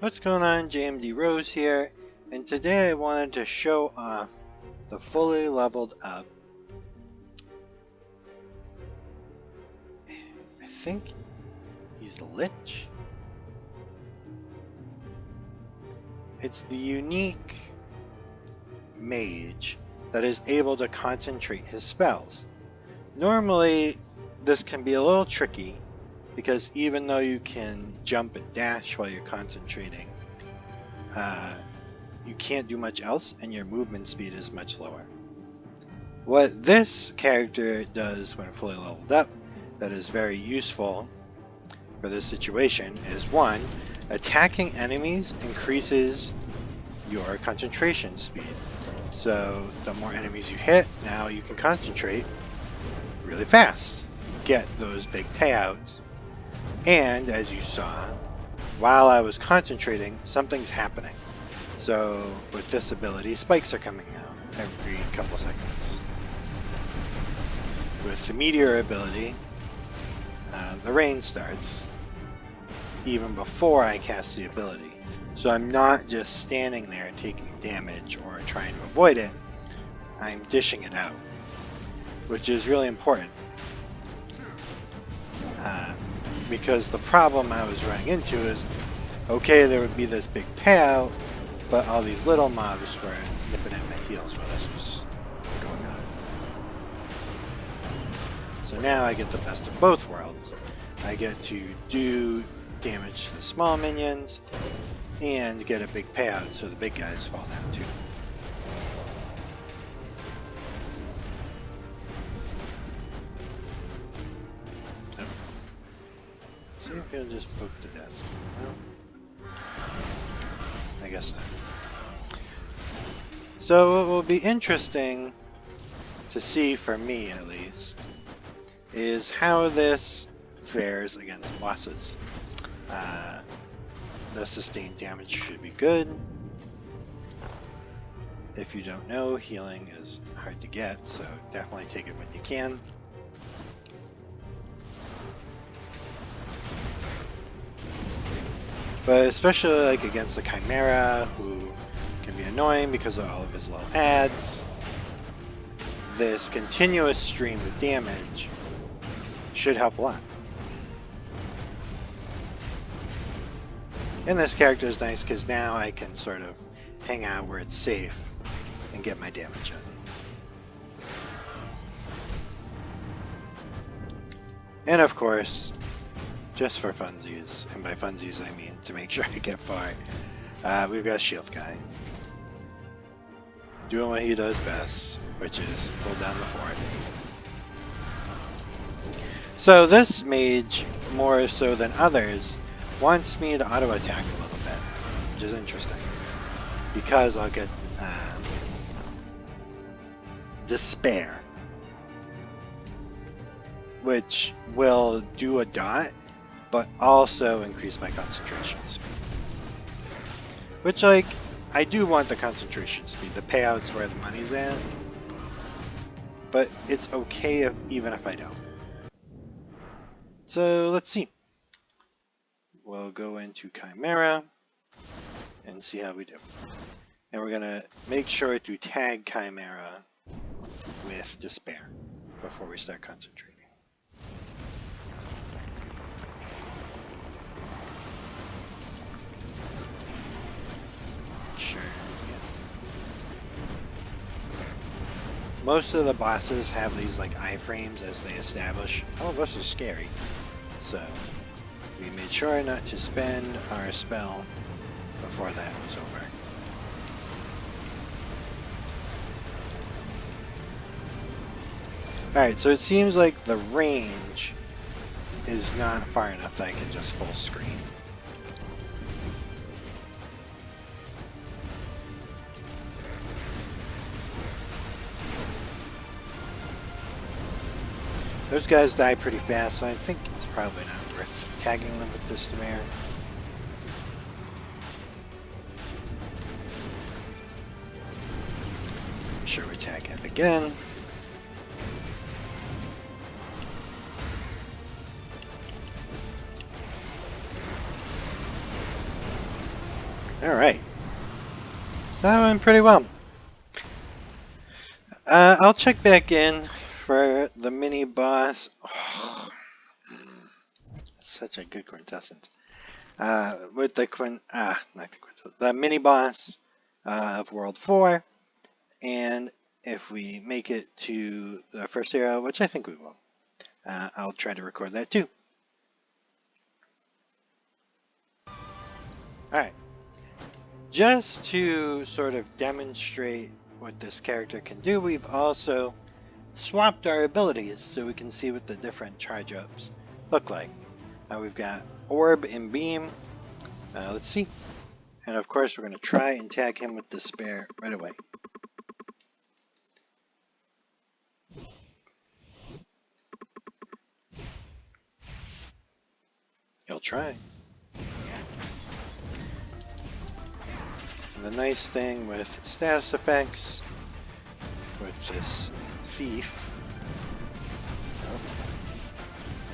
What's going on? JMD Rose here, and today I wanted to show off the fully leveled up, I think he's a Lich. It's the unique mage that is able to concentrate his spells. Normally this can be a little tricky because even though you can jump and dash while you're concentrating, you can't do much else and your movement speed is much lower. What this character does when fully leveled up that is very useful for this situation is 1. Attacking enemies increases your concentration speed. So the more enemies you hit, now you can concentrate really fast, get those big payouts. And as you saw, while I was concentrating, something's happening. So with this ability, spikes are coming out every couple seconds. With the meteor ability, the rain starts even before I cast the ability. So I'm not just standing there taking damage or trying to avoid it, I'm dishing it out, which is really important. Because the problem I was running into is, okay, there would be this big payout, but all these little mobs were nipping at my heels while this was going on. So now I get the best of both worlds. I get to do damage to the small minions and get a big payout so the big guys fall down too. See if he'll just poke to death. No? I guess not. So what will be interesting to see, for me at least, is how this fares against bosses. The sustained damage should be good. If you don't know, healing is hard to get, so definitely take it when you can. But especially like against the Chimera, who can be annoying because of all of his little ads, this continuous stream of damage should help a lot. And this character is nice because now I can sort of hang out where it's safe and get my damage in. And of course, just for funsies, and by funsies I mean to make sure I get far, we've got Shield Guy doing what he does best, which is hold down the fort. So this mage, more so than others, wants me to auto attack a little bit, which is interesting because I'll get Despair, which will do a dot but also increase my concentration speed, which, like, I do want the concentration speed. The payout's where the money's at, but it's okay even if I don't. So let's see. We'll go into Chimera and see how we do. And we're going to make sure to tag Chimera with Despair before we start concentrating. Sure. Yeah. Most of the bosses have these like iframes as they establish, oh, this is scary. So we made sure not to spend our spell before that was over. Alright, so it seems like the range is not far enough that I can just full screen. Those guys die pretty fast, so I think it's probably not worth tagging them with this Despair. I'm sure we tag him again. Alright. That went pretty well. I'll check back in for the mini boss. Oh, such a good quintessence. With the the mini boss of World 4, and if we make it to the first area, which I think we will, I'll try to record that too. Alright, just to sort of demonstrate what this character can do, we've also swapped our abilities so we can see what the different charge-ups look like. We've got Orb and Beam. Let's see. And of course, we're going to try and tag him with Despair right away. He'll try. And the nice thing with status effects, with this thief,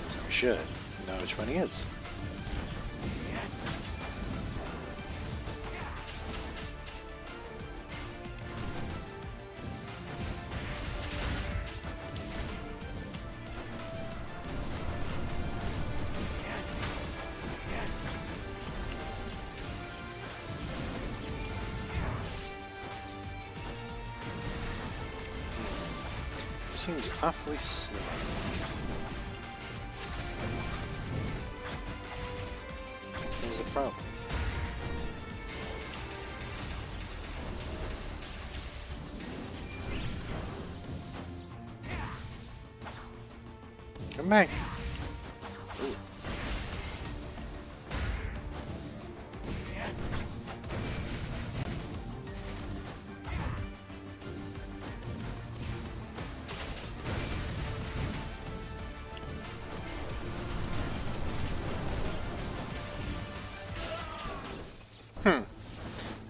so we should know which one he is. Seems awfully slow. There's a problem. Come back. Ooh.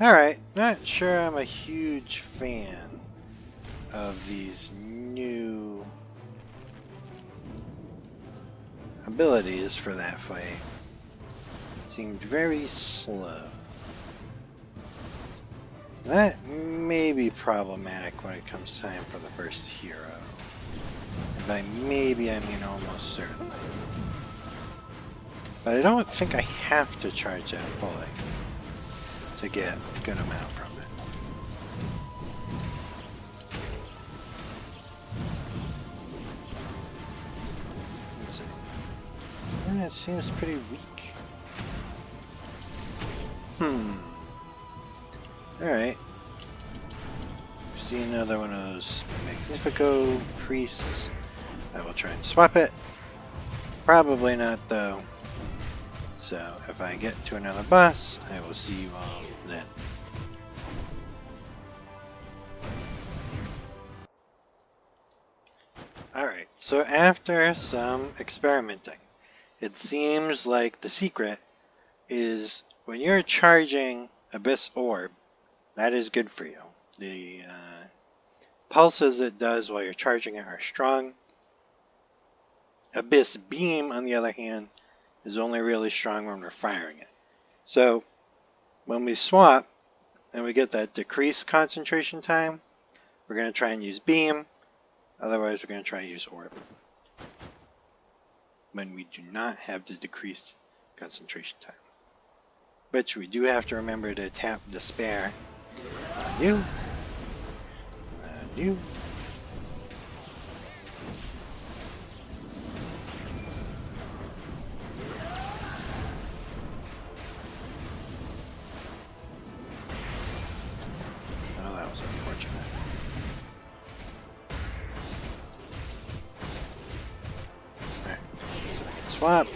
Alright, not sure I'm a huge fan of these new abilities for that fight. Seemed very slow. That may be problematic when it comes time for the first hero. And by maybe I mean almost certainly. But I don't think I have to charge that fully to get a good amount from it. Let's see. And it seems pretty weak. Alright. See another one of those Magnifico priests. I will try and swap it. Probably not though. So if I get to another boss, I will see you all then. Alright, so after some experimenting, it seems like the secret is when you're charging Abyss Orb, that is good for you. The pulses it does while you're charging it are strong. Abyss Beam, on the other hand, is only really strong when we're firing it. So when we swap and we get that decreased concentration time, we're going to try and use Beam. Otherwise, we're going to try and use Orb when we do not have the decreased concentration time. Which we do have to remember to tap Despair on you, on you. Swap.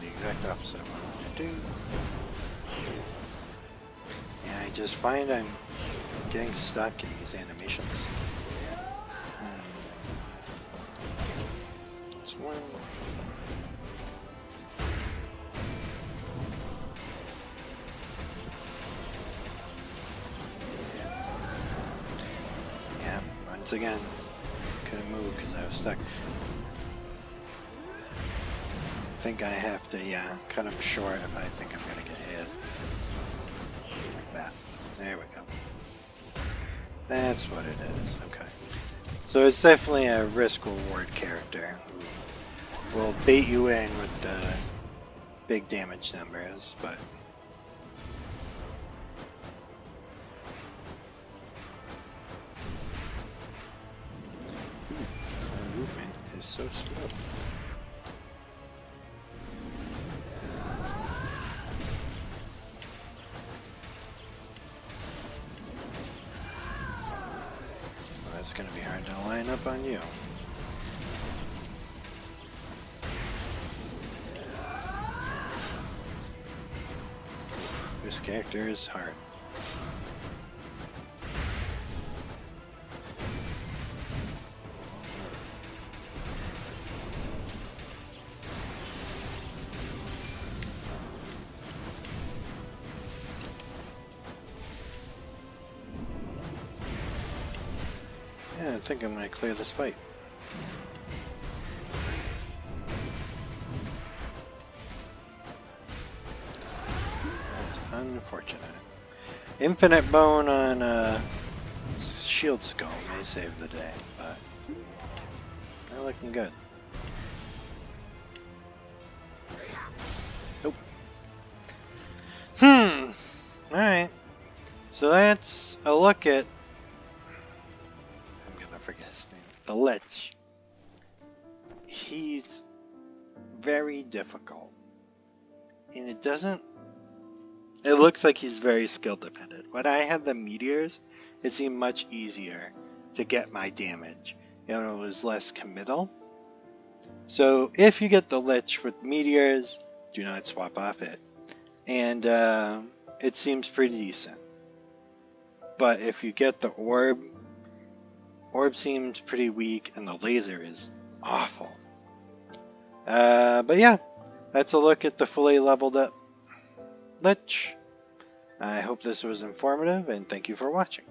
Exact opposite of what I want to do. I just find I'm getting stuck in these animations. That's one. Yeah, once again, couldn't move because I was stuck. I think I have to, yeah, cut him short if I think I'm gonna get hit. Like that. There we go. That's what it is. Okay. So it's definitely a risk-reward character who will bait you in with the big damage numbers, but my movement is so slow. It's going to be hard to line up on you. This character is hard. Yeah, I think I'm going to clear this fight. That is unfortunate. Infinite Bone on Shield Skull may save the day, but not looking good. Nope. Alright. So that's a look at... I'm gonna forget his name. The Lich. He's very difficult. And it doesn't... It looks like he's very skill dependent. When I had the meteors, it seemed much easier to get my damage. You know, it was less committal. So if you get the Lich with meteors, do not swap off it. And it seems pretty decent. But if you get the orb seems pretty weak, and the laser is awful. But yeah, that's a look at the fully leveled up Lich. I hope this was informative, and thank you for watching.